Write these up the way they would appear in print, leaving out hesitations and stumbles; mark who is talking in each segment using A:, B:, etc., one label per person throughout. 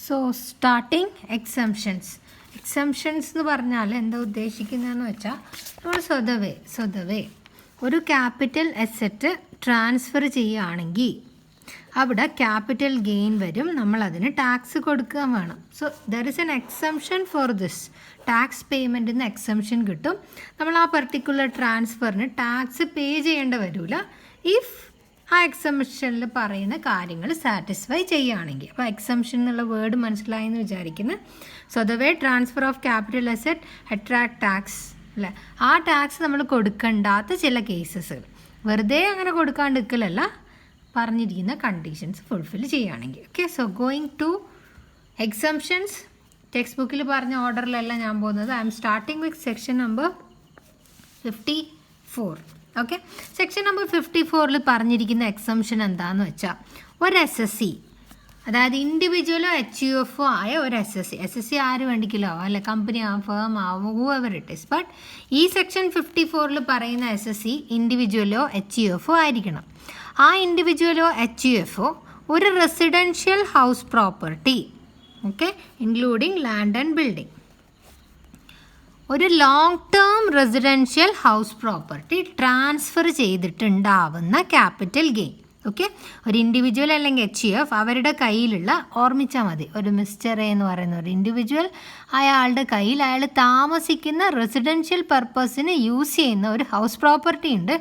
A: So starting exemptions എന്ന് പറഞ്ഞാൽ എന്താ ഉദ്ദേശിക്കുന്നതെന്ന് വെച്ചാൽ നമ്മൾ സ്വതവേ ഒരു ക്യാപിറ്റൽ അസറ്റ് ട്രാൻസ്ഫർ ചെയ്യുകയാണെങ്കിൽ അവിടെ ക്യാപിറ്റൽ ഗെയിൻ വരും, നമ്മളതിന് ടാക്സ് കൊടുക്കാൻ വേണം. So there is an exemption for this. Tax പേയ്മെൻറ്റിൽ നിന്ന് എക്സംഷൻ കിട്ടും. നമ്മൾ ആ പർട്ടിക്കുലർ ട്രാൻസ്ഫറിന് ടാക്സ് പേ ചെയ്യേണ്ട വരില്ല ഇഫ് ആ എക്സംഷനിൽ പറയുന്ന കാര്യങ്ങൾ സാറ്റിസ്ഫൈ ചെയ്യുകയാണെങ്കിൽ. അപ്പോൾ എക്സംഷൻ എന്നുള്ള വേർഡ് മനസ്സിലായെന്ന് വിചാരിക്കുന്നു. സ്വതവേ transfer of capital asset attract tax അല്ലേ, ആ ടാക്സ് നമ്മൾ കൊടുക്കണ്ടാത്ത ചില കേസസുകൾ, വെറുതെ അങ്ങനെ കൊടുക്കാണ്ടിരിക്കലല്ല, പറഞ്ഞിരിക്കുന്ന കണ്ടീഷൻസ് ഫുൾഫിൽ ചെയ്യുകയാണെങ്കിൽ. Okay, so going to exemptions. Text ബുക്കിൽ പറഞ്ഞ ഓർഡറിലല്ല ഞാൻ പോകുന്നത്. I'm starting with section number 54. Okay, section number 54 പറഞ്ഞിരിക്കുന്ന എക്സംഷൻ എന്താണെന്ന് വെച്ചാൽ, ഒരു SSC, അതായത് ഇൻഡിവിജ്വലോ HUFO ആയ ഒരു SSC ആര് വേണ്ടിക്കലോ ആവാം, അല്ലെ കമ്പനി ആവാം, ഫേം ആവും, ഹൂഎവർ ഇറ്റ് ഈസ്. ബട്ട് ഈ സെക്ഷൻ 54 പറയുന്ന SSC ഇൻഡിവിജ്വലോ HUFO ആയിരിക്കണം. ആ ഇൻഡിവിജ്വലോ HUFO ഒരു residential house property, okay, including land and building, ഒരു long term residential house property transfer ചെയ്തിട്ടുണ്ടാവുന്ന ക്യാപിറ്റൽ ഗെയിൻ. ഓക്കെ, ഒരു ഇൻഡിവിജ്വൽ അല്ലെങ്കിൽ HUF അവരുടെ കയ്യിലുള്ള, ഓർമ്മിച്ചാൽ മതി, ഒരു മിസ്റ്റർ എ എന്ന് പറയുന്ന ഒരു ഇൻഡിവിജ്വൽ, അയാളുടെ കയ്യിൽ അയാൾ താമസിക്കുന്ന റെസിഡൻഷ്യൽ പർപ്പസിന് യൂസ് ചെയ്യുന്ന ഒരു ഹൗസ് പ്രോപ്പർട്ടി ഉണ്ട്.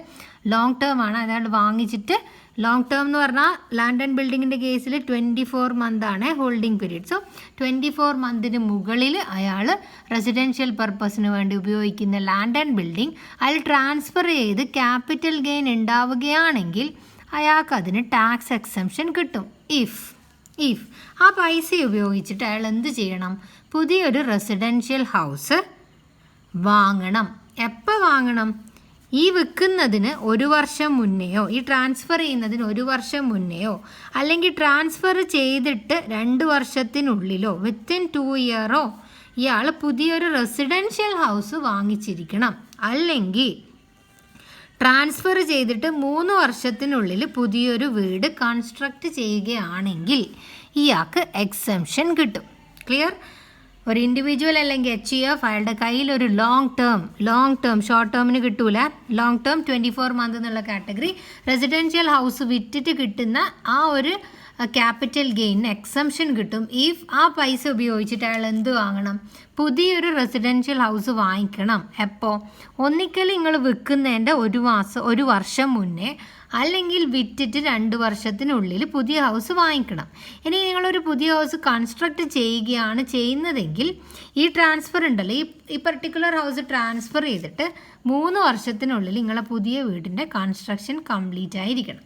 A: ലോങ് ടേം ആണ്, അയാൾ വാങ്ങിച്ചിട്ട്, ലോങ് ടേം എന്ന് പറഞ്ഞാൽ ലാൻഡ് ആൻഡ് ബിൽഡിങ്ങിൻ്റെ കേസിൽ 24 മന്താണ് ഹോൾഡിംഗ് പീരീഡ്. സോ 24 മന്തിന് മുകളിൽ അയാൾ റെസിഡൻഷ്യൽ പർപ്പസിന് വേണ്ടി ഉപയോഗിക്കുന്ന ലാൻഡ് ആൻഡ് ബിൽഡിംഗ് അയാൾ ട്രാൻസ്ഫർ ചെയ്ത് ക്യാപിറ്റൽ ഗെയിൻ ഉണ്ടാവുകയാണെങ്കിൽ അയാൾക്ക് അതിന് ടാക്സ് എക്സംഷൻ കിട്ടും. ഇഫ് ആ പൈസ ഉപയോഗിച്ചിട്ട് അയാൾ എന്ത് ചെയ്യണം, പുതിയൊരു റെസിഡൻഷ്യൽ ഹൗസ് വാങ്ങണം. എപ്പോൾ വാങ്ങണം? ഈ വിൽക്കുന്നതിന് 1 വർഷം മുന്നെയോ, ഈ ട്രാൻസ്ഫർ ചെയ്യുന്നതിന് 1 വർഷം മുന്നെയോ, അല്ലെങ്കിൽ ട്രാൻസ്ഫർ ചെയ്തിട്ട് 2 വർഷത്തിനുള്ളിലോ, വിത്തിൻ 2 ഇയറോ ഇയാൾ പുതിയൊരു റെസിഡൻഷ്യൽ ഹൗസ് വാങ്ങിച്ചിരിക്കണം. അല്ലെങ്കിൽ ട്രാൻസ്ഫർ ചെയ്തിട്ട് 3 വർഷത്തിനുള്ളിൽ പുതിയൊരു വീട് കൺസ്ട്രക്റ്റ് ചെയ്യുകയാണെങ്കിൽ ഇയാൾക്ക് എക്സംഷൻ കിട്ടും. ക്ലിയർ? ഒരു ഇൻഡിവിജ്വൽ അല്ലെങ്കിൽ HUF അയാളുടെ കയ്യിൽ ഒരു ലോങ് ടേം, ഷോർട്ട് ടേമിന് കിട്ടൂല, ലോങ് ടേം 24 മന്ത് എന്നുള്ള കാറ്റഗറി റെസിഡൻഷ്യൽ ഹൗസ് വിറ്റിട്ട് കിട്ടുന്ന ആ ഒരു ക്യാപിറ്റൽ ഗെയിൻ എക്സംഷൻ കിട്ടും. ഇഫ് ആ പൈസ ഉപയോഗിച്ചിട്ട് അയാൾ എന്ത് വാങ്ങണം, പുതിയൊരു റെസിഡൻഷ്യൽ ഹൗസ് വാങ്ങിക്കണം. എപ്പോൾ? ഒന്നിക്കൽ നിങ്ങൾ വിൽക്കുന്നതിൻ്റെ 1 വർഷം മുന്നേ, അല്ലെങ്കിൽ വിറ്റിട്ട് 2 വർഷത്തിനുള്ളിൽ പുതിയ ഹൗസ് വാങ്ങിക്കണം. ഇനി നിങ്ങളൊരു പുതിയ ഹൗസ് കൺസ്ട്രക്റ്റ് ചെയ്യുന്നതെങ്കിൽ ഈ ട്രാൻസ്ഫർ ഉണ്ടല്ലോ, ഈ പർട്ടിക്കുലർ ഹൗസ് ട്രാൻസ്ഫർ ചെയ്തിട്ട് 3 വർഷത്തിനുള്ളിൽ നിങ്ങളെ പുതിയ വീടിൻ്റെ കൺസ്ട്രക്ഷൻ കംപ്ലീറ്റ് ആയിരിക്കണം.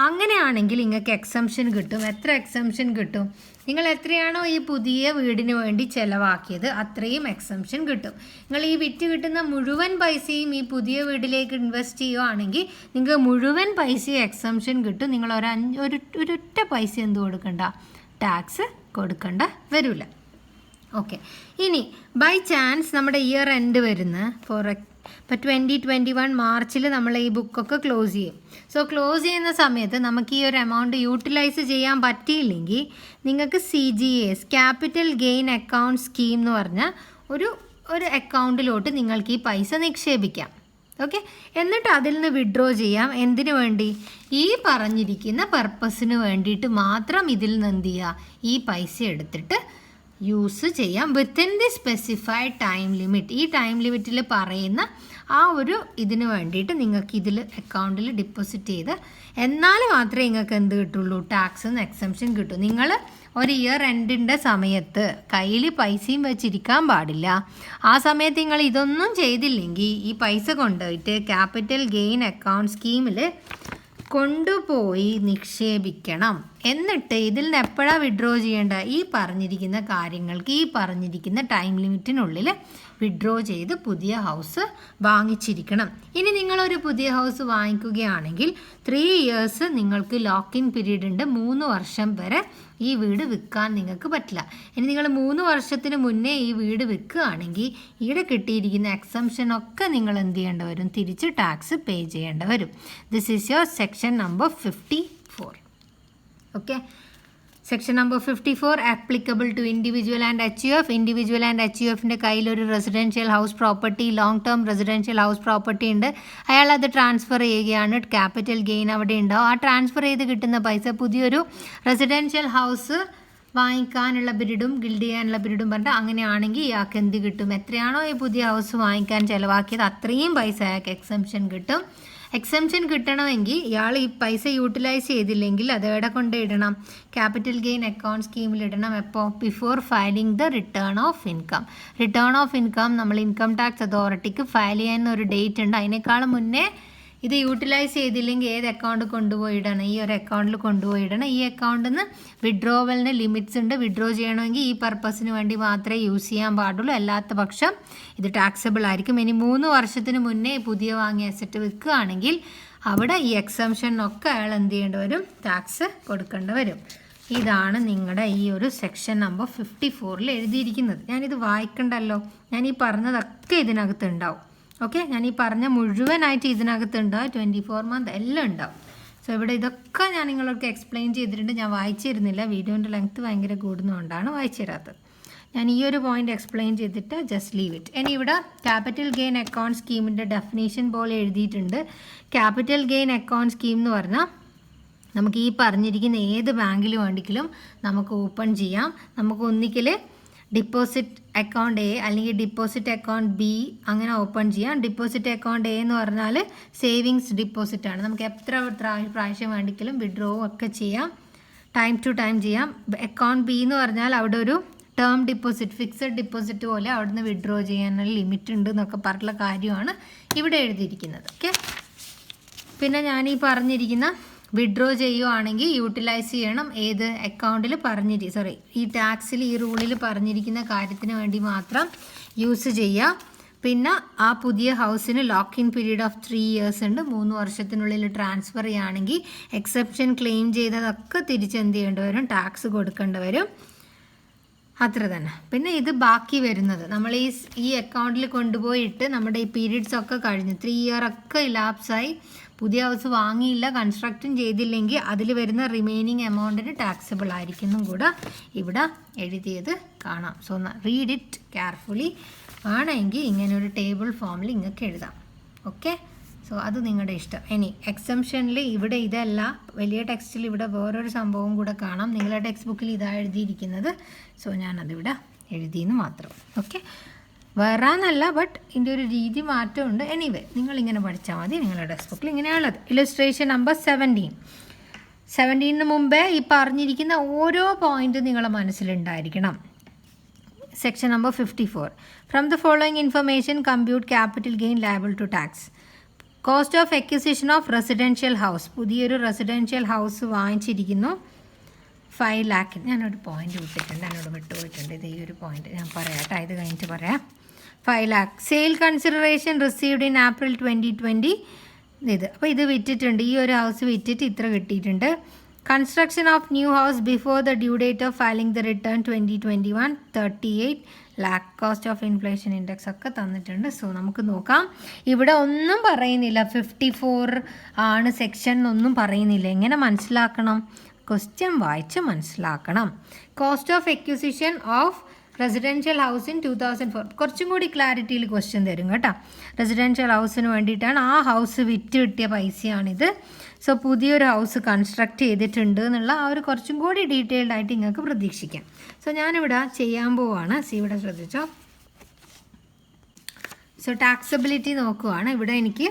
A: അങ്ങനെയാണെങ്കിൽ നിങ്ങൾക്ക് എക്സംഷൻ കിട്ടും. എത്ര എക്സംഷൻ കിട്ടും? നിങ്ങൾ എത്രയാണോ ഈ പുതിയ വീടിന് വേണ്ടി ചിലവാക്കിയത് അത്രയും എക്സംഷൻ കിട്ടും. നിങ്ങൾ ഈ വിറ്റ് കിട്ടുന്ന മുഴുവൻ പൈസയും ഈ പുതിയ വീട്ടിലേക്ക് ഇൻവെസ്റ്റ് ചെയ്യുകയാണെങ്കിൽ നിങ്ങൾക്ക് മുഴുവൻ പൈസയും എക്സംഷൻ കിട്ടും. നിങ്ങൾ ഒരൊറ്റ പൈസ എന്ത് കൊടുക്കണ്ട, ടാക്സ് കൊടുക്കേണ്ട വരില്ല. ഓക്കെ, ഇനി ബൈ ചാൻസ് നമ്മുടെ ഇയർ എൻഡ് വരുന്ന ഇപ്പോൾ 2021 മാർച്ചിൽ നമ്മൾ ഈ ബുക്കൊക്കെ ക്ലോസ് ചെയ്യും. സോ ക്ലോസ് ചെയ്യുന്ന സമയത്ത് നമുക്ക് ഈ ഒരു എമൗണ്ട് യൂട്ടിലൈസ് ചെയ്യാൻ പറ്റിയില്ലെങ്കിൽ നിങ്ങൾക്ക് CGS capital gain account scheme എന്ന് പറഞ്ഞ ഒരു അക്കൗണ്ടിലോട്ട് നിങ്ങൾക്ക് ഈ പൈസ നിക്ഷേപിക്കാം. ഓക്കെ, എന്നിട്ട് അതിൽ നിന്ന് വിഡ്രോ ചെയ്യാം. എന്തിനു വേണ്ടി? ഈ പറഞ്ഞിരിക്കുന്ന പർപ്പസിന് വേണ്ടിയിട്ട് മാത്രം ഇതിൽ നിന്ന് എന്ത് ചെയ്യുക, ഈ പൈസ എടുത്തിട്ട് യൂസ് ചെയ്യാം within the specified time limit. ഈ ടൈം ലിമിറ്റിൽ പറയുന്ന ആ ഒരു ഇതിന് വേണ്ടിയിട്ട് നിങ്ങൾക്ക് ഇതിൽ അക്കൗണ്ടിൽ ഡിപ്പോസിറ്റ് ചെയ്ത് എന്നാൽ മാത്രമേ നിങ്ങൾക്ക് എന്ത് കിട്ടുള്ളൂ, ടാക്സ് എക്സംഷൻ കിട്ടും. നിങ്ങൾ ഒരു ഇയർ എൻഡിൻ്റെ സമയത്ത് കയ്യിൽ പൈസയും വെച്ചിരിക്കാൻ പാടില്ല. ആ സമയത്ത് നിങ്ങൾ ഇതൊന്നും ചെയ്തില്ലെങ്കിൽ ഈ പൈസ കൊണ്ടുപോയിട്ട് ക്യാപിറ്റൽ ഗെയിൻ അക്കൗണ്ട് സ്കീമിൽ കൊണ്ടുപോയി നിക്ഷേപിക്കണം. എന്നിട്ട് ഇതിൽ നിന്ന് എപ്പോഴാണ് വിഡ്രോ ചെയ്യേണ്ട? ഈ പറഞ്ഞിരിക്കുന്ന കാര്യങ്ങൾക്ക് ഈ പറഞ്ഞിരിക്കുന്ന ടൈം ലിമിറ്റിനുള്ളിൽ വിഡ്രോ ചെയ്ത് പുതിയ ഹൗസ് വാങ്ങിച്ചിരിക്കണം. ഇനി നിങ്ങളൊരു പുതിയ ഹൗസ് വാങ്ങിക്കുകയാണെങ്കിൽ 3 ഇയേഴ്സ് നിങ്ങൾക്ക് ലോക്കിൻ പീരീഡ് ഉണ്ട്. 3 വർഷം വരെ ഈ വീട് വിൽക്കാൻ നിങ്ങൾക്ക് പറ്റില്ല. ഇനി നിങ്ങൾ 3 വർഷത്തിന് മുന്നേ ഈ വീട് വിൽക്കുകയാണെങ്കിൽ ഇവിടെ കിട്ടിയിരിക്കുന്ന എക്സംഷൻ ഒക്കെ നിങ്ങൾ എന്ത് ചെയ്യേണ്ടി വരും, തിരിച്ച് ടാക്സ് പേ ചെയ്യേണ്ടി വരും. This is your section number 54. Okay, section number 54 applicable to individual and HUF. Individual and HUFിൻ്റെ കയ്യിലൊരു residential house property, long term residential house property ഉണ്ട്. അയാൾ അത് ട്രാൻസ്ഫർ ചെയ്യുകയാണ്. ക്യാപിറ്റൽ ഗെയിൻ അവിടെ ഉണ്ടാവും. ആ ട്രാൻസ്ഫർ ചെയ്ത് കിട്ടുന്ന പൈസ പുതിയൊരു റെസിഡൻഷ്യൽ ഹൗസ് വാങ്ങിക്കാനുള്ള ബിരിഡും ഗിൽഡ് ചെയ്യാനുള്ള ബിരിഡും പറഞ്ഞിട്ട് അങ്ങനെയാണെങ്കിൽ ഇയാൾക്ക് എന്ത് കിട്ടും? എത്രയാണോ ഈ പുതിയ ഹൗസ് വാങ്ങിക്കാൻ ചിലവാക്കിയത് അത്രയും പൈസ അയാൾക്ക് എക്സംഷൻ കിട്ടും. എക്സംഷൻ കിട്ടണമെങ്കിൽ ഇയാൾ ഈ പൈസ യൂട്ടിലൈസ് ചെയ്തില്ലെങ്കിൽ അത് എവിടെ കൊണ്ട് ഇടണം? ക്യാപിറ്റൽ ഗെയിൻ അക്കൗണ്ട് സ്കീമിൽ ഇടണം. എപ്പോൾ? Before filing the return of income. Return of income നമ്മൾ ഇൻകം ടാക്സ് അതോറിറ്റിക്ക് ഫയൽ ചെയ്യാൻ ഒരു ഡേറ്റ് ഉണ്ട്. അതിനേക്കാളും മുന്നേ ഇത് യൂട്ടിലൈസ് ചെയ്തില്ലെങ്കിൽ ഏത് അക്കൗണ്ട് കൊണ്ടുപോയി ഇടണം? ഈ ഒരു അക്കൗണ്ടിൽ കൊണ്ടുപോയി ഇടണം. ഈ അക്കൗണ്ടിൽ നിന്ന് വിഡ്രോവലിന് ലിമിറ്റ്സ് ഉണ്ട്. വിഡ്രോ ചെയ്യണമെങ്കിൽ ഈ പർപ്പസിന് വേണ്ടി മാത്രമേ യൂസ് ചെയ്യാൻ പാടുള്ളൂ. അല്ലാത്ത പക്ഷം ഇത് ടാക്സബിൾ ആയിരിക്കും. ഇനി 3 വർഷത്തിന് മുന്നേ പുതിയ വാങ്ങിയ അസറ്റ് വിൽക്കുകയാണെങ്കിൽ അവിടെ ഈ എക്സംഷനൊക്കെ അയാൾ എന്ത് ചെയ്യേണ്ടി വരും? ടാക്സ് കൊടുക്കേണ്ടി വരും. ഇതാണ് നിങ്ങളുടെ ഈ ഒരു സെക്ഷൻ നമ്പർ 54 എഴുതിയിരിക്കുന്നത്. ഞാനിത് വായിക്കണ്ടല്ലോ, ഞാൻ ഈ പറഞ്ഞതൊക്കെ ഇതിനകത്ത് ഉണ്ടാവും. ഓക്കെ, ഞാൻ ഈ പറഞ്ഞ മുഴുവനായിട്ട് ഇതിനകത്തുണ്ടാവും. 24 മന്ത് എല്ലാം ഉണ്ടാവും. സോ ഇവിടെ ഇതൊക്കെ ഞാൻ നിങ്ങൾക്ക് എക്സ്പ്ലെയിൻ ചെയ്തിട്ടുണ്ട്. ഞാൻ വായിച്ചിരുന്നില്ല, വീഡിയോൻ്റെ ലെങ്ത്ത് ഭയങ്കര കൂടുന്നതുകൊണ്ടാണ് വായിച്ചു തരാത്തത്. ഞാൻ ഈ ഒരു പോയിന്റ് എക്സ്പ്ലെയിൻ ചെയ്തിട്ട് ജസ്റ്റ് ലീവ് ഇറ്റ്. ഇനി ഇവിടെ ക്യാപിറ്റൽ ഗെയിൻ അക്കൗണ്ട് സ്കീമിൻ്റെ ഡെഫിനേഷൻ പോലെ എഴുതിയിട്ടുണ്ട്. ക്യാപിറ്റൽ ഗെയിൻ അക്കൗണ്ട് സ്കീം എന്ന് പറഞ്ഞാൽ നമുക്ക് ഈ പറഞ്ഞിരിക്കുന്ന ഏത് ബാങ്കിൽ വേണമെങ്കിലും നമുക്ക് ഓപ്പൺ ചെയ്യാം. നമുക്ക് ഒന്നിക്കൽ ഡിപ്പോസിറ്റ് അക്കൗണ്ട് എ അല്ലെങ്കിൽ ഡിപ്പോസിറ്റ് അക്കൗണ്ട് ബി അങ്ങനെ ഓപ്പൺ ചെയ്യാം. ഡിപ്പോസിറ്റ് അക്കൗണ്ട് എ എന്ന് പറഞ്ഞാൽ സേവിങ്സ് ഡിപ്പോസിറ്റ് ആണ്. നമുക്ക് എത്ര പ്രാവശ്യം വേണമെങ്കിലും വിഡ്രോ ഒക്കെ ചെയ്യാം, ടൈം ടു ടൈം ചെയ്യാം. അക്കൗണ്ട് ബി എന്ന് പറഞ്ഞാൽ അവിടെ ഒരു ടേം ഡിപ്പോസിറ്റ്, ഫിക്സഡ് ഡിപ്പോസിറ്റ് പോലെ അവിടുന്ന് വിഡ്രോ ചെയ്യാനുള്ള ലിമിറ്റ് ഉണ്ട് എന്നൊക്കെ പറഞ്ഞുള്ള കാര്യമാണ് ഇവിടെ എഴുതിയിരിക്കുന്നത്. ഓക്കെ, പിന്നെ ഞാൻ ഈ പറഞ്ഞിരിക്കുന്ന വിഡ്രോ ചെയ്യുവാണെങ്കിൽ യൂട്ടിലൈസ് ചെയ്യണം ഏത് അക്കൗണ്ടിൽ ഈ ടാക്സിൽ ഈ റൂളിൽ പറഞ്ഞിരിക്കുന്ന കാര്യത്തിന് വേണ്ടി മാത്രം യൂസ് ചെയ്യുക. പിന്നെ ആ പുതിയ ഹൗസിന് lock in period of 3 years ഉണ്ട്. 3 വർഷത്തിനുള്ളിൽ ട്രാൻസ്ഫർ ചെയ്യുകയാണെങ്കിൽ എക്സെപ്ഷൻ ക്ലെയിം ചെയ്തതൊക്കെ തിരിച്ചെന്ത് ചെയ്യേണ്ടി വരും? ടാക്സ് കൊടുക്കേണ്ടി വരും. അത്ര തന്നെ. പിന്നെ ഇത് ബാക്കി വരുന്നത് നമ്മൾ ഈ അക്കൗണ്ടിൽ കൊണ്ടുപോയിട്ട് നമ്മുടെ ഈ പീരീഡ്സ് ഒക്കെ കഴിഞ്ഞ് 3 ഇയർ ഒക്കെ ഇലാപ്സായി പുതിയ ഹൗസ് വാങ്ങിയില്ല, കൺസ്ട്രക്റ്റും ചെയ്തില്ലെങ്കിൽ അതിൽ വരുന്ന റിമൈനിങ് എമൗണ്ടിന് ടാക്സബിൾ ആയിരിക്കും കൂടെ ഇവിടെ എഴുതിയത് കാണാം. So read it carefully. ആണെങ്കിൽ ഇങ്ങനെ ഒരു ടേബിൾ ഫോമിൽ ഇങ്ങൊക്കെ എഴുതാം. ഓക്കെ, സോ അത് നിങ്ങളുടെ ഇഷ്ടം. ഇനി എക്സംഷനിൽ ഇവിടെ ഇതല്ല, വലിയ ടെക്സ്റ്റിൽ ഇവിടെ വേറൊരു സംഭവം കൂടെ കാണാം. നിങ്ങളുടെ ടെക്സ്റ്റ് ബുക്കിൽ ഇതാ എഴുതിയിരിക്കുന്നത്. സോ ഞാനതിവിടെ എഴുതിയെന്ന് മാത്രം. ഓക്കെ, വരാനല്ല, ബട്ട് ഇതിൻ്റെ ഒരു രീതി മാറ്റമുണ്ട്. എനിവേ നിങ്ങളിങ്ങനെ പഠിച്ചാൽ മതി. നിങ്ങളുടെ ടെക്സ്റ്റ് ബുക്കിൽ ഇങ്ങനെയുള്ളത്. ഇല്ലസ്ട്രേഷൻ നമ്പർ 17 മുമ്പേ ഈ പറഞ്ഞിരിക്കുന്ന ഓരോ പോയിന്റ് നിങ്ങളുടെ മനസ്സിലുണ്ടായിരിക്കണം. Section number 54. From the following information compute capital gain liable to tax. Cost of acquisition of residential house. പുതിയൊരു റെസിഡൻഷ്യൽ ഹൗസ് വാങ്ങിച്ചിരിക്കുന്നു 5 lakh. ഞാനൊരു പോയിന്റ് വിട്ടിട്ടുണ്ട്, എന്നോട് വിട്ടുപോയിട്ടുണ്ട്. ഇത് ഈ ഒരു പോയിന്റ് ഞാൻ പറയാം കേട്ടോ, ഇത് കഴിഞ്ഞിട്ട് പറയാം. 5 lakh sale consideration received in April 2020. ഇത് അപ്പോൾ ഇത് വിറ്റിട്ടുണ്ട്. ഈ ഒരു ഹൗസ് വിറ്റിട്ട് ഇത്ര കിട്ടിയിട്ടുണ്ട്. Construction of new house before the due date of filing the return 2021 38 lakh. Cost of inflation index ഒക്കെ തന്നിട്ടുണ്ട്. സോ നമുക്ക് നോക്കാം. ഇവിടെ ഒന്നും പറയുന്നില്ല 54 ആണ് സെക്ഷൻ ഒന്നും പറയുന്നില്ല. എങ്ങനെ മനസ്സിലാക്കണം? ക്വസ്റ്റ്യൻ വായിച്ച് മനസ്സിലാക്കണം. Cost of acquisition of residential house in 2004. കുറച്ചും കൂടി ക്ലാരിറ്റിയിൽ ക്വസ്റ്റ്യൻ തരും കേട്ടോ. റെസിഡൻഷ്യൽ ഹൗസിന് വേണ്ടിയിട്ടാണ്. ആ ഹൗസ് വിറ്റ് കിട്ടിയ പൈസയാണിത്. സോ പുതിയൊരു ഹൗസ് കൺസ്ട്രക്ട് ചെയ്തിട്ടുണ്ട് എന്നുള്ള ആ ഒരു കുറച്ചും കൂടി ഡീറ്റെയിൽഡ് ആയിട്ട് നിങ്ങൾക്ക് പ്രതീക്ഷിക്കാം. സോ ഞാനിവിടെ ചെയ്യാൻ പോവാണ്. ഇവിടെ ശ്രദ്ധിച്ചോ. സോ ടാക്സബിലിറ്റി നോക്കുവാണ്. ഇവിടെ എനിക്ക്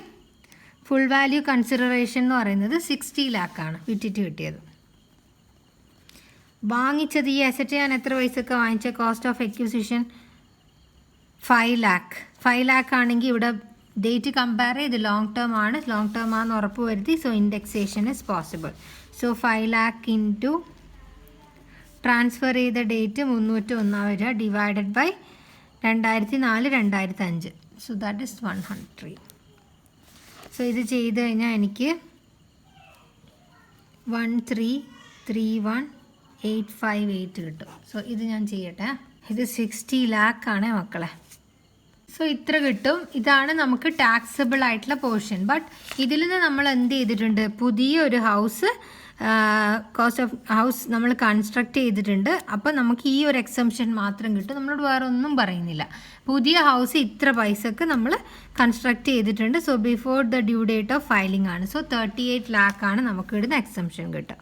A: ഫുൾ വാല്യൂ കൺസിഡറേഷൻ എന്ന് പറയുന്നത് 60 lakh ആണ് വിറ്റിട്ട് കിട്ടിയത്. വാങ്ങിച്ചത് ഈ അസറ്റ് ഞാൻ എത്ര പൈസക്ക് വാങ്ങിച്ച? Cost of acquisition 5 lakh. 5 lakh ആണെങ്കിൽ ഇവിടെ ഡേറ്റ് കമ്പയർ ചെയ്ത് ലോങ് ടേം ആണ്, ലോങ് ടേം ആണെന്ന് ഉറപ്പ് വരുത്തി. So indexation is possible. So 5 lakh into transfer ചെയ്ത ഡേറ്റ് 301 വരിക, divided by 2004 2005. So that is 100. So ഇത് ചെയ്ത് കഴിഞ്ഞാൽ എനിക്ക് 1331,858 കിട്ടും. സോ ഇത് ഞാൻ ചെയ്യട്ടെ. ഇത് 60 lakh ആണ് മക്കളെ. സോ ഇത്ര കിട്ടും. ഇതാണ് നമുക്ക് ടാക്സബിൾ ആയിട്ടുള്ള പോർഷൻ. ബട്ട് ഇതിൽ നിന്ന് നമ്മൾ എന്ത് ചെയ്തിട്ടുണ്ട്? പുതിയൊരു ഹൗസ് കോസ്റ്റ് ഓഫ് ഹൗസ് നമ്മൾ കൺസ്ട്രക്ട് ചെയ്തിട്ടുണ്ട്. അപ്പോൾ നമുക്ക് ഈ ഒരു എക്സംഷൻ മാത്രം കിട്ടും. നമ്മളോട് വേറെ ഒന്നും പറയുന്നില്ല. പുതിയ ഹൗസ് ഇത്ര പൈസക്ക് നമ്മൾ കൺസ്ട്രക്ട് ചെയ്തിട്ടുണ്ട്. So before the due date of filing ആണ്. സോ 38 lakh ആണ് നമുക്ക് ഇടുന്ന എക്സംഷൻ കിട്ടുക.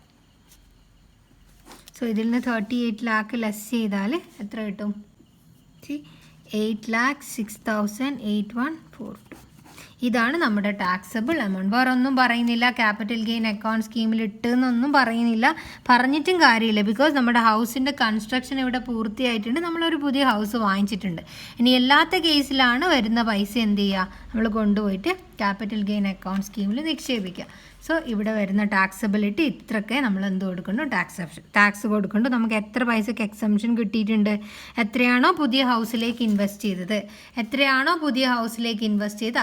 A: സോ ഇതിൽ നിന്ന് 38 lakh ലെസ് ചെയ്താൽ എത്ര കിട്ടും? 8,06,8142. ഇതാണ് നമ്മുടെ ടാക്സബിൾ എമൗണ്ട്. വേറെ ഒന്നും പറയുന്നില്ല. ക്യാപിറ്റൽ ഗെയിൻ അക്കൗണ്ട് സ്കീമിൽ ഇട്ടെന്നൊന്നും പറയുന്നില്ല. പറഞ്ഞിട്ടും കാര്യമില്ല. ബിക്കോസ് നമ്മുടെ ഹൗസിൻ്റെ കൺസ്ട്രക്ഷൻ ഇവിടെ പൂർത്തിയായിട്ടുണ്ട്. നമ്മളൊരു പുതിയ ഹൗസ് വാങ്ങിച്ചിട്ടുണ്ട്. ഇനി എല്ലാത്ത കേസിലാണ് വരുന്ന പൈസ എന്ത് ചെയ്യുക? നമ്മൾ കൊണ്ടുപോയിട്ട് ക്യാപിറ്റൽ ഗെയിൻ അക്കൗണ്ട് സ്കീമിൽ നിക്ഷേപിക്കുക. സോ ഇവിടെ വരുന്ന ടാക്സബിലിറ്റി ഇത്രയൊക്കെ നമ്മൾ എന്ത് കൊടുക്കുന്നു? ടാക്സ് കൊടുക്കുന്നുണ്ട്. നമുക്ക് എത്ര പൈസക്ക് എക്സംഷൻ കിട്ടിയിട്ടുണ്ട്? എത്രയാണോ പുതിയ ഹൗസിലേക്ക് ഇൻവെസ്റ്റ് ചെയ്തത്,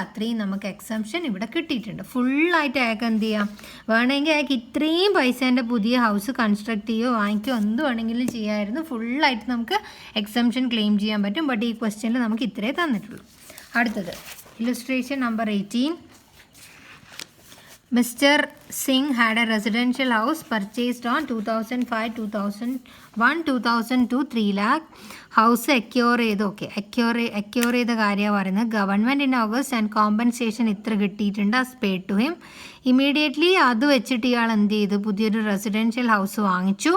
A: അത്രയും നമുക്ക് എക്സംഷൻ ഇവിടെ കിട്ടിയിട്ടുണ്ട്. ഫുള്ളായിട്ട് അയാൾക്ക് എന്ത് ചെയ്യാം? വേണമെങ്കിൽ അയാൾക്ക് ഇത്രയും പൈസേൻ്റെ പുതിയ ഹൗസ് കൺസ്ട്രക്ട് ചെയ്യുകയോ വാങ്ങിക്കുകയോ എന്ത് വേണമെങ്കിലും ചെയ്യാമായിരുന്നു. ഫുള്ളായിട്ട് നമുക്ക് എക്സംഷൻ ക്ലെയിം ചെയ്യാൻ പറ്റും. ബട്ട് ഈ ക്വസ്റ്റ്യനിൽ നമുക്ക് ഇത്രേ തന്നിട്ടുള്ളൂ. അടുത്തത് illustration number 18. Mr. Singh had a residential house purchased on 2005, 2001, 2002, 3 lakh. House acquire ചെയ്ത് അക്യൂർ ചെയ്ത കാര്യമാണ് പറയുന്നത്. Government in August and compensation ഇത്ര കിട്ടിയിട്ടുണ്ട്. As paid to him. Immediately അത് വെച്ചിട്ട് ഇയാൾ എന്ത് ചെയ്തു? പുതിയൊരു റെസിഡൻഷ്യൽ ഹൗസ് വാങ്ങിച്ചു.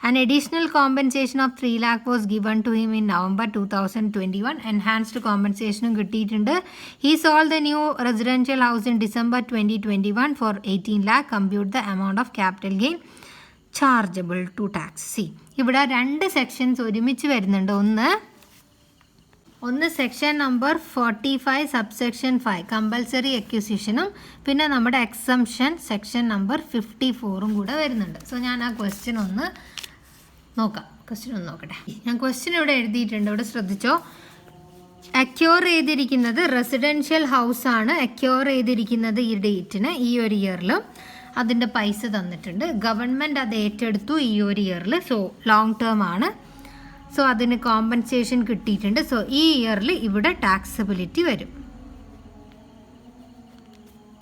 A: An additional compensation of 3 lakh was given to him in November 2021. Enhanced compensation കിട്ടിയിട്ടുണ്ട്. He sold the new residential house in December 2021 for 18 lakh. Compute the amount of capital gain chargeable to tax. See, ഇവിടെ 2 sections ഒരുമിച്ച് വരുന്നുണ്ട്. ഒന്ന് section number 45 subsection 5 compulsory അക്വിസിഷനും പിന്നെ നമ്മുടെ exemption section number 54 കൂടെ വരുന്നുണ്ട്. So ഞാൻ ആ ക്വസ്റ്റ്യൻ ഒന്ന് നോക്കട്ടെ. ഞാൻ ക്വസ്റ്റ്യൻ ഇവിടെ എഴുതിയിട്ടുണ്ട്. ഇവിടെ ശ്രദ്ധിച്ചോ. അക്യൂർ ചെയ്തിരിക്കുന്നത് റെസിഡൻഷ്യൽ ഹൗസാണ്. അക്യൂർ ചെയ്തിരിക്കുന്നത് ഈ ഡേറ്റിന്, ഈ ഒരു ഇയറിലും അതിൻ്റെ പൈസ തന്നിട്ടുണ്ട്. ഗവൺമെൻറ് അത് ഏറ്റെടുത്തു ഈ ഒരു ഇയറിൽ. സോ ലോങ് ടേം ആണ്. സോ അതിന് കോമ്പൻസേഷൻ കിട്ടിയിട്ടുണ്ട്. സോ ഈ ഇയറിൽ ഇവിടെ ടാക്സബിലിറ്റി വരും.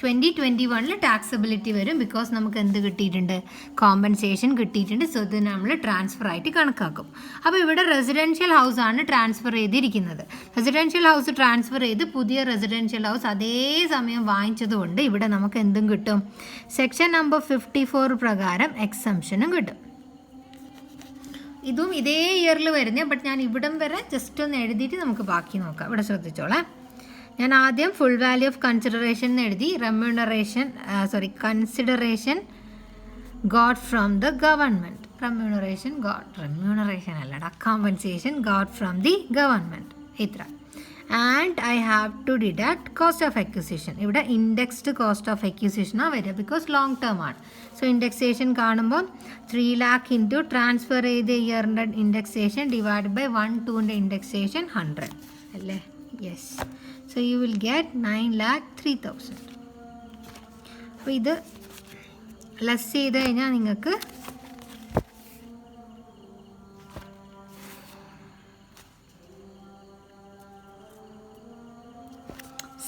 A: 2021 ടാക്സബിലിറ്റി വരും. ബിക്കോസ് നമുക്ക് എന്ത് കിട്ടിയിട്ടുണ്ട്? കോമ്പൻസേഷൻ കിട്ടിയിട്ടുണ്ട്. സോ ഇത് നമ്മൾ ട്രാൻസ്ഫർ ആയിട്ട് കണക്കാക്കും. അപ്പോൾ ഇവിടെ റെസിഡൻഷ്യൽ ഹൗസ് ആണ് ട്രാൻസ്ഫർ ചെയ്തിരിക്കുന്നത്. റെസിഡൻഷ്യൽ ഹൗസ് ട്രാൻസ്ഫർ ചെയ്ത് പുതിയ റെസിഡൻഷ്യൽ ഹൗസ് അതേ സമയം വാങ്ങിച്ചതുകൊണ്ട് ഇവിടെ നമുക്ക് എന്തും കിട്ടും? സെക്ഷൻ നമ്പർ 54 പ്രകാരം എക്സംഷനും കിട്ടും. ഇതും ഇതേ ഇയറിൽ വരുന്നത്. ബട്ട് ഞാൻ ഇവിടം വരെ ജസ്റ്റ് ഒന്ന് എഴുതിയിട്ട് നമുക്ക് ബാക്കി നോക്കാം. ഇവിടെ ശ്രദ്ധിച്ചോളാം. ഞാൻ ആദ്യം ഫുൾ വാല്യൂ ഓഫ് കൺസിഡറേഷൻ എഴുതി. Consideration got from the government. Compensation got from the government ഇത്ര. And I have to deduct cost of acquisition. ഇവിടെ ഇൻഡെക്സ്ഡ് കോസ്റ്റ് ഓഫ് അക്വിസിഷനാണ് വരിക. ബിക്കോസ് ലോങ് ടേം ആണ്. സോ ഇൻഡെക്സേഷൻ കാണുമ്പോൾ 3 lakh ഇൻറ്റു ട്രാൻസ്ഫർ ചെയ്ത ഇയറിൻ്റെ indexation divide by 1/2 indexation 100 അല്ലേ? Yes. So you will get 9,03,000. അപ്പോൾ ഇത് ലെസ് ചെയ്ത് കഴിഞ്ഞാൽ നിങ്ങൾക്ക്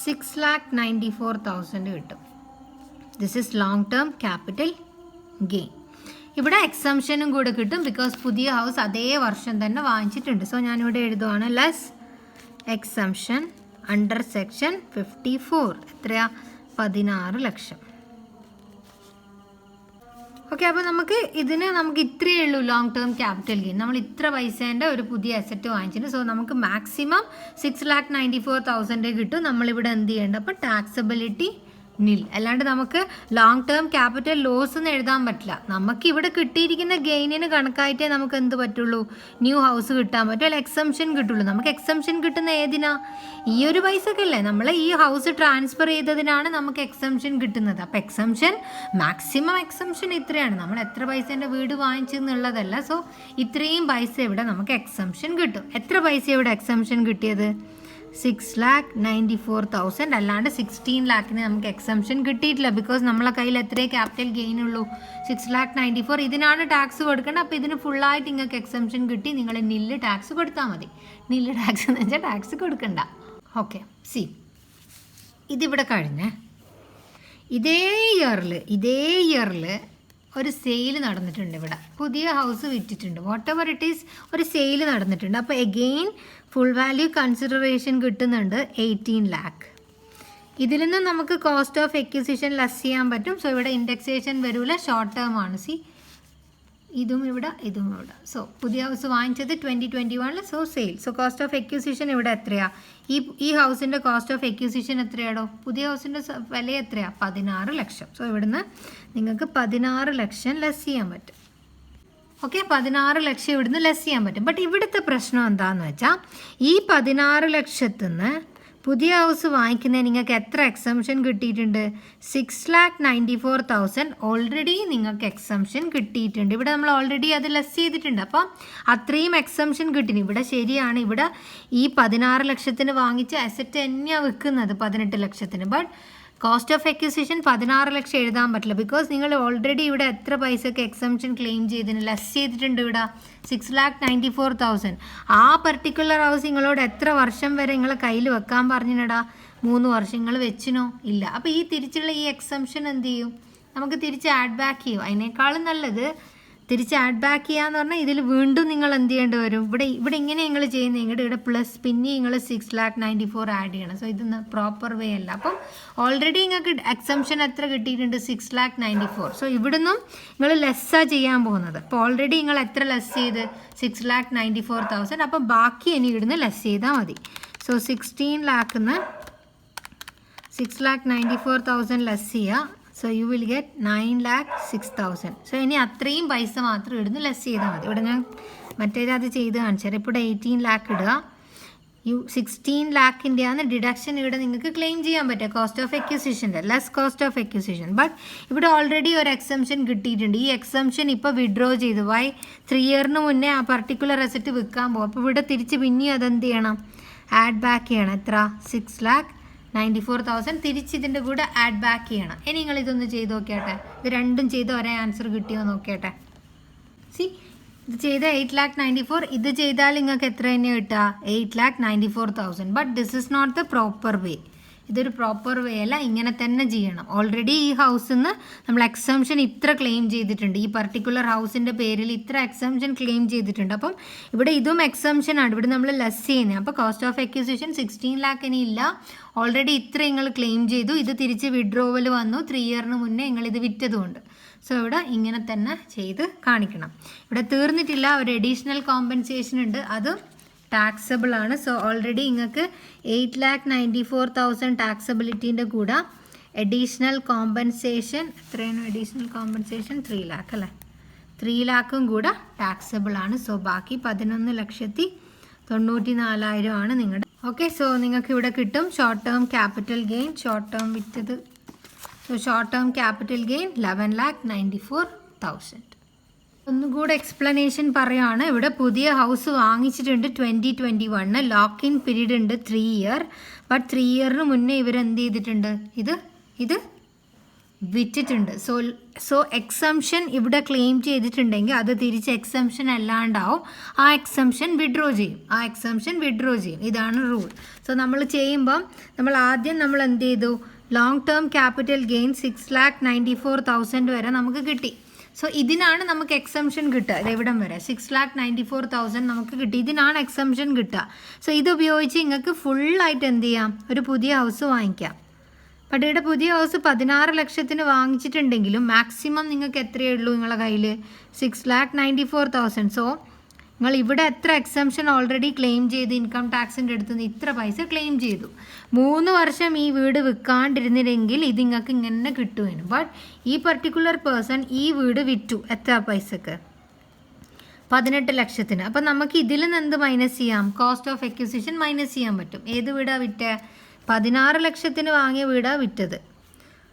A: 6,94,000 കിട്ടും. This is long term capital gain. ഇവിടെ എക്സംഷനും കൂടെ കിട്ടും. ബിക്കോസ് പുതിയ ഹൗസ് അതേ വർഷം തന്നെ വാങ്ങിച്ചിട്ടുണ്ട്. സോ ഞാനിവിടെ എഴുതുവാണ് ലെസ് എക്സംഷൻ അണ്ടർ സെക്ഷൻ 54. എത്രയാ? 16 ലക്ഷം. ഓക്കെ. അപ്പോൾ നമുക്ക് ഇത്രയേ ഉള്ളൂ ലോങ് ടേം ക്യാപിറ്റൽ ഗെയിൻ. നമ്മൾ ഇത്ര പൈസേൻ്റെ ഒരു പുതിയ അസറ്റ് വാങ്ങിച്ചിട്ടുണ്ട്. സോ നമുക്ക് മാക്സിമം 6,94,000 കിട്ടും. നമ്മളിവിടെ എന്ത് ചെയ്യേണ്ട? അപ്പോൾ ടാക്സബിലിറ്റി നിൽ. അല്ലാണ്ട് നമുക്ക് ലോങ് ടേം ക്യാപിറ്റൽ ലോസ് എന്ന് എഴുതാൻ പറ്റില്ല. നമുക്ക് ഇവിടെ കിട്ടിയിരിക്കുന്ന ഗെയിനിന് കണക്കായിട്ടേ നമുക്ക് എന്ത് പറ്റുള്ളൂ? ന്യൂ ഹൗസ് കിട്ടാൻ പറ്റും. അല്ല എക്സംഷൻ കിട്ടുള്ളൂ. നമുക്ക് എക്സംഷൻ കിട്ടുന്ന ഏതിനാ? ഈ ഒരു പൈസക്കല്ലേ? നമ്മൾ ഈ ഹൗസ് ട്രാൻസ്ഫർ ചെയ്തതിനാണ് നമുക്ക് എക്സംഷൻ കിട്ടുന്നത്. അപ്പോൾ മാക്സിമം എക്സംഷൻ ഇത്രയാണ്. നമ്മൾ എത്ര പൈസേൻ്റെ വീട് വാങ്ങിച്ചെന്നുള്ളതല്ല. സോ ഇത്രയും പൈസ ഇവിടെ നമുക്ക് എക്സംഷൻ കിട്ടും. എത്ര പൈസ ഇവിടെ എക്സംഷൻ കിട്ടിയത്? 6,94,000. അല്ലാണ്ട് 16 lakhന് നമുക്ക് എക്സംഷൻ കിട്ടിയിട്ടില്ല. ബിക്കോസ് നമ്മളെ കയ്യിൽ എത്രയേ ക്യാപിറ്റൽ ഗെയിൻ ഉള്ളൂ? 6,94,000. ഇതിനാണ് ടാക്സ് കൊടുക്കേണ്ടത്. അപ്പോൾ ഇതിന് ഫുള്ളായിട്ട് നിങ്ങൾക്ക് എക്സംഷൻ കിട്ടി. നിങ്ങൾ നില്ല് ടാക്സ് കൊടുത്താൽ മതി. നില്ല് ടാക്സ് എന്ന് വെച്ചാൽ ടാക്സ് കൊടുക്കണ്ട. ഓക്കെ. സി, ഇതിവിടെ കഴിഞ്ഞ് ഇതേ ഇയറിൽ ഒരു സെയിൽ നടന്നിട്ടുണ്ട്. ഇവിടെ പുതിയ ഹൗസ് വിറ്റിട്ടുണ്ട്, വാട്ട് എവർ ഇറ്റ് ഈസ്, ഒരു സെയിൽ നടന്നിട്ടുണ്ട്. അപ്പോൾ എഗെയിൻ ഫുൾ വാല്യൂ കൺസിഡറേഷൻ കിട്ടുന്നുണ്ട് 18 lakh. ഇതിൽ നിന്നും നമുക്ക് കോസ്റ്റ് ഓഫ് എക്വിസിഷൻ ലെസ് ചെയ്യാൻ പറ്റും. സോ ഇവിടെ ഇൻഡെക്സേഷൻ വരില്ല, ഷോർട്ട് ടേം ആണ്. സി ഇതും ഇവിടെ. സോ പുതിയ ഹൗസ് വാങ്ങിച്ചത് 2021. So sale. So cost of acquisition ഇവിടെ എത്രയാണ്? ഈ ഹൗസിൻ്റെ കോസ്റ്റ് ഓഫ് എക്വിസിഷൻ എത്രയാണോ? പുതിയ ഹൗസിൻ്റെ വില എത്രയാണ്? 16 ലക്ഷം. സോ ഇവിടുന്ന് നിങ്ങൾക്ക് 16 ലക്ഷം ലെസ് ചെയ്യാൻ പറ്റും. ഓക്കെ, 16 ലക്ഷം ഇവിടുന്ന് ലെസ് ചെയ്യാൻ പറ്റും. ബട്ട് ഇവിടുത്തെ പ്രശ്നം എന്താണെന്ന് വെച്ചാൽ ഈ 16 ലക്ഷത്തിൽ നിന്ന് പുതിയ ഹൗസ് വാങ്ങിക്കുന്നതിന് നിങ്ങൾക്ക് എത്ര എക്സംഷൻ കിട്ടിയിട്ടുണ്ട്? 6,94,000 ഓൾറെഡി നിങ്ങൾക്ക് എക്സംഷൻ കിട്ടിയിട്ടുണ്ട്. ഇവിടെ നമ്മൾ ഓൾറെഡി അത് ലെസ് ചെയ്തിട്ടുണ്ട്. അപ്പം അത്രയും എക്സംഷൻ കിട്ടിന്. ഇവിടെ ശരിയാണ്, ഇവിടെ ഈ 16 ലക്ഷത്തിന് വാങ്ങിച്ച അസറ്റ് തന്നെയാണ് വിൽക്കുന്നത് 18 ലക്ഷത്തിന്. ബട്ട് കോസ്റ്റ് ഓഫ് എക്വിസിഷൻ 16 ലക്ഷം എഴുതാൻ പറ്റില്ല. ബിക്കോസ് നിങ്ങൾ ഓൾറെഡി ഇവിടെ എത്ര പൈസക്ക് എക്സംഷൻ ക്ലെയിം ചെയ്തതിന് ലെസ് ചെയ്തിട്ടുണ്ട്. ഇവിടെ 6,94,000. ആ പർട്ടിക്കുലർ ഹൗസ് നിങ്ങളോട് എത്ര വർഷം വരെ നിങ്ങളെ കയ്യിൽ വെക്കാൻ പറഞ്ഞിടാ? 3 വർഷം. നിങ്ങൾ വെച്ചിനോ? ഇല്ല. അപ്പോൾ ഈ തിരിച്ചുള്ള ഈ എക്സംഷൻ എന്ത് ചെയ്യും? നമുക്ക് തിരിച്ച് ആഡ് ബാക്ക് ചെയ്യും. അതിനേക്കാളും നല്ലത് തിരിച്ച് ആഡ് ബാക്ക് ചെയ്യാന്ന് പറഞ്ഞാൽ ഇതിൽ വീണ്ടും നിങ്ങൾ എന്ത് ചെയ്യേണ്ടി വരും? ഇവിടെ ഇങ്ങനെ നിങ്ങൾ ചെയ്യുന്നത് ഇവിടെ പ്ലസ് പിന്നെ നിങ്ങൾ 6,94,000 ആഡ് ചെയ്യണം. സോ ഇത് പ്രോപ്പർ വേ അല്ല. അപ്പം ഓൾറെഡി നിങ്ങൾക്ക് എക്സംഷൻ എത്ര കിട്ടിയിട്ടുണ്ട്? 6,94,000. സോ ഇവിടുന്നും നിങ്ങൾ ലെസ്സാണ് ചെയ്യാൻ പോകുന്നത്. അപ്പോൾ ഓൾറെഡി നിങ്ങൾ എത്ര ലെസ് ചെയ്ത്? 6,94,000. അപ്പം ബാക്കി ഇനി ഇവിടുന്ന് ലെസ് ചെയ്താൽ മതി. സോ 16 ലാഖിന്ന് 6,94,000 ലെസ് ചെയ്യുക. So you will get 9,06,000. So ഇനി അത്രയും പൈസ മാത്രം ഇടുന്ന് ലെസ് ചെയ്താൽ മതി. ഇവിടെ ഞാൻ മറ്റേത് ചെയ്ത് കാണിച്ചാൽ ഇവിടെ 18 lakh ഇടുക. 16 lakhിൻ്റെയാണ് ഡിഡക്ഷൻ ഇവിടെ നിങ്ങൾക്ക് ക്ലെയിം ചെയ്യാൻ പറ്റുക കോസ്റ്റ് ഓഫ് എക്വിസിഷൻ്റെ, less cost of acquisition. But ഇവിടെ ഓൾറെഡി ഒരു എക്സംഷൻ കിട്ടിയിട്ടുണ്ട്. ഈ എക്സംഷൻ ഇപ്പോൾ വിഡ്രോ ചെയ്തു. 3 ഇയറിന് മുന്നേ ആ പർട്ടിക്കുലർ അസറ്റ് വിൽക്കാൻ പോകും. അപ്പോൾ ഇവിടെ തിരിച്ച് പിന്നെയും അതെന്ത് ചെയ്യണം? ആഡ് ബാക്ക് ചെയ്യണം. എത്ര? 6,94,000 തിരിച്ച് ഇതിൻ്റെ കൂടെ ആഡ് ബാക്ക് ചെയ്യണം. ഇനി നിങ്ങൾ ഇതൊന്ന് ചെയ്ത് നോക്കിയാട്ടെ. ഇത് രണ്ടും ചെയ്ത് ഒരേ ആൻസർ കിട്ടിയോ നോക്കിയാട്ടെ. സി ഇത് ചെയ്ത 8,94,000. ഇത് ചെയ്താൽ നിങ്ങൾക്ക് എത്ര തന്നെ കിട്ടുക? 8,94,000. But this is not the proper way. ഇതൊരു പ്രോപ്പർ വേ അല്ല. ഇങ്ങനെ തന്നെ ചെയ്യണം. ഓൾറെഡി ഈ ഹൗസിൽ നിന്ന് നമ്മൾ എക്സംഷൻ ഇത്ര ക്ലെയിം ചെയ്തിട്ടുണ്ട്. ഈ പർട്ടിക്കുലർ ഹൗസിൻ്റെ പേരിൽ ഇത്ര എക്സംഷൻ ക്ലെയിം ചെയ്തിട്ടുണ്ട്. അപ്പം ഇവിടെ ഇതും എക്സംഷനാണ്. ഇവിടെ നമ്മൾ ലെസ് ചെയ്യുന്നത്. അപ്പോൾ കോസ്റ്റ് ഓഫ് എക്വിസിഷൻ 16 lakh ഇനി ഇല്ല. ഓൾറെഡി ഇത്ര നിങ്ങൾ ക്ലെയിം ചെയ്തു. ഇത് തിരിച്ച് വിഡ്രോവൽ വന്നു 3 ഇയറിന് മുന്നേ നിങ്ങളിത് വിറ്റതുകൊണ്ട്. സോ ഇവിടെ ഇങ്ങനെ തന്നെ ചെയ്ത് കാണിക്കണം. ഇവിടെ തീർന്നിട്ടില്ല. ഒരു അഡീഷണൽ കോമ്പൻസേഷൻ ഉണ്ട്, അത് ടാക്സബിൾ ആണ്. സോ ഓൾറെഡി നിങ്ങൾക്ക് 8,94,000 ടാക്സബിലിറ്റീൻ്റെ കൂടെ അഡീഷണൽ കോമ്പൻസേഷൻ എത്രയാണ്? അഡീഷണൽ കോമ്പൻസേഷൻ 3 lakh അല്ലേ? 3 lakhും കൂടെ ടാക്സബിൾ ആണ്. സോ ബാക്കി 11,94,000 ആണ് നിങ്ങളുടെ. ഓക്കെ, സോ നിങ്ങൾക്ക് ഇവിടെ കിട്ടും short term capital gain. Short term വിറ്റത്. So short term capital gain 11,94,000. ഒന്നുകൂടെ എക്സ്പ്ലനേഷൻ പറയുകയാണ്. ഇവിടെ പുതിയ ഹൗസ് വാങ്ങിച്ചിട്ടുണ്ട് 2021. ലോക്ക് ഇൻ പീരീഡ് ഉണ്ട് 3 year. ബട്ട് 3 ഇയറിന് മുന്നേ ഇവരെന്ത് ചെയ്തിട്ടുണ്ട്? ഇത് വിറ്റിട്ടുണ്ട്. സോ എക്സംഷൻ ഇവിടെ ക്ലെയിം ചെയ്തിട്ടുണ്ടെങ്കിൽ അത് തിരിച്ച് എക്സംഷൻ അല്ലാണ്ടാവും. ആ എക്സംഷൻ വിഡ്രോ ചെയ്യും. ഇതാണ് റൂൾ. സോ നമ്മൾ ചെയ്യുമ്പം നമ്മൾ ആദ്യം എന്ത് ചെയ്തു? ലോങ് ടേം ക്യാപിറ്റൽ ഗെയിൻ 6,94,000 വരെ നമുക്ക് കിട്ടി. സോ ഇതിനാണ് നമുക്ക് എക്സംഷൻ കിട്ടുക. ഇത് ഇവിടം വരെ 6,94,000 നമുക്ക് കിട്ടി. ഇതിനാണ് എക്സംഷൻ കിട്ടുക. സോ ഇത് ഉപയോഗിച്ച് നിങ്ങൾക്ക് ഫുള്ളായിട്ട് എന്ത് ചെയ്യാം? ഒരു പുതിയ ഹൗസ് വാങ്ങിക്കാം. ബട്ട് ഇവിടെ പുതിയ ഹൗസ് 16 ലക്ഷത്തിന് വാങ്ങിച്ചിട്ടുണ്ടെങ്കിലും മാക്സിമം നിങ്ങൾക്ക് എത്രയേ ഉള്ളൂ നിങ്ങളുടെ കയ്യിൽ? 6,94,000. സോ നിങ്ങൾ ഇവിടെ എത്ര എക്സംഷൻ ഓൾറെഡി ക്ലെയിം ചെയ്ത് ഇൻകം ടാക്സിൻ്റെ അടുത്ത് നിന്ന് ഇത്ര പൈസ ക്ലെയിം ചെയ്തു. 3 വർഷം ഈ വീട് വിൽക്കാണ്ടിരുന്നില്ലെങ്കിൽ ഇത് നിങ്ങൾക്ക് ഇങ്ങനെ കിട്ടുമായിരുന്നു. ബട്ട് ഈ പർട്ടിക്കുലർ പേഴ്സൺ ഈ വീട് വിറ്റു. എത്ര പൈസക്ക്? 18 ലക്ഷത്തിന്. അപ്പം നമുക്ക് ഇതിൽ നിന്ന് എന്ത് മൈനസ് ചെയ്യാം? കോസ്റ്റ് ഓഫ് എക്വിസിഷൻ മൈനസ് ചെയ്യാൻ പറ്റും. ഏത് വീടാണ് വിറ്റത്? 16 ലക്ഷത്തിന് വാങ്ങിയ വീടാണ് വിറ്റത്.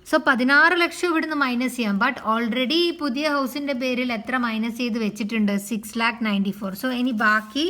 A: സോ 16 ലക്ഷം ഇവിടുന്ന് മൈനസ് ചെയ്യാം. ബട്ട് ഓൾറെഡി ഈ പുതിയ ഹൗസിൻ്റെ പേരിൽ എത്ര മൈനസ് ചെയ്ത് വെച്ചിട്ടുണ്ട്? 6,94,000. സോ ഇനി ബാക്കി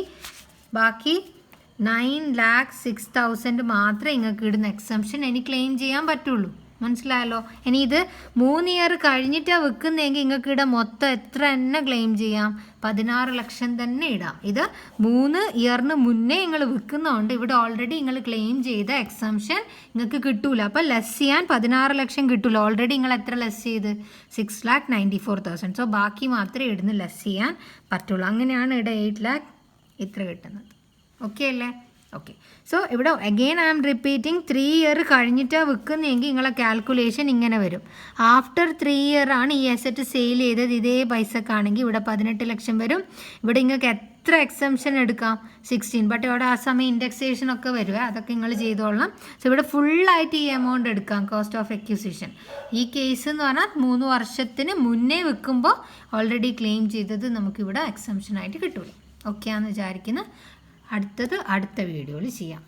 A: 9,06,000 മാത്രമേ നിങ്ങൾക്ക് ഇടുന്ന എക്സംഷൻ ഇനി ക്ലെയിം ചെയ്യാൻ പറ്റുള്ളൂ. മനസ്സിലായല്ലോ. ഇനി ഇത് 3 ഇയർ കഴിഞ്ഞിട്ടാണ് വിൽക്കുന്നതെങ്കിൽ നിങ്ങൾക്ക് ഇവിടെ മൊത്തം എത്ര തന്നെ ക്ലെയിം ചെയ്യാം? 16 ലക്ഷം തന്നെ ഇടാം. ഇത് 3 ഇയറിന് മുന്നേ നിങ്ങൾ വിൽക്കുന്നതുകൊണ്ട് ഇവിടെ ഓൾറെഡി നിങ്ങൾ ക്ലെയിം ചെയ്ത എക്സംഷൻ നിങ്ങൾക്ക് കിട്ടൂല. അപ്പോൾ ലെസ് ചെയ്യാൻ 16 ലക്ഷം കിട്ടൂല. ഓൾറെഡി നിങ്ങൾ എത്ര ലെസ് ചെയ്ത്? 6,94,000. സോ ബാക്കി മാത്രമേ ഇടുന്ന് ലെസ് ചെയ്യാൻ പറ്റുള്ളൂ. അങ്ങനെയാണ് ഇവിടെ 8 lakh ഇത്ര കിട്ടുന്നത്. ഓക്കെ അല്ലേ? ഓക്കെ. സോ ഇവിടെ again I am repeating, 3 year കഴിഞ്ഞിട്ടാണ് വിൽക്കുന്നതെങ്കിൽ നിങ്ങളെ കാൽക്കുലേഷൻ ഇങ്ങനെ വരും. ആഫ്റ്റർ 3 ഇയർ ആണ് ഈ അസറ്റ് സെയിൽ ചെയ്തത്, ഇതേ പൈസക്കാണെങ്കിൽ ഇവിടെ 18 ലക്ഷം വരും. ഇവിടെ നിങ്ങൾക്ക് എത്ര എക്സംഷൻ എടുക്കാം? 16. ബട്ട് ഇവിടെ ആ സമയം ഇൻഡെക്സേഷൻ ഒക്കെ വരുവേ, അതൊക്കെ നിങ്ങൾ ചെയ്തോളാം. സോ ഇവിടെ ഫുള്ളായിട്ട് ഈ എമൗണ്ട് എടുക്കാം, കോസ്റ്റ് ഓഫ് എക്യൂസിഷൻ. ഈ കേസ് എന്ന് പറഞ്ഞാൽ 3 വർഷത്തിന് മുന്നേ വിൽക്കുമ്പോൾ ഓൾറെഡി ക്ലെയിം ചെയ്തത് നമുക്കിവിടെ എക്സംഷനായിട്ട് കിട്ടുള്ളൂ. ഓക്കെ ആണെന്ന് വിചാരിക്കുന്നു. അടുത്ത വീഡിയോയിൽ ചെയ്യാം.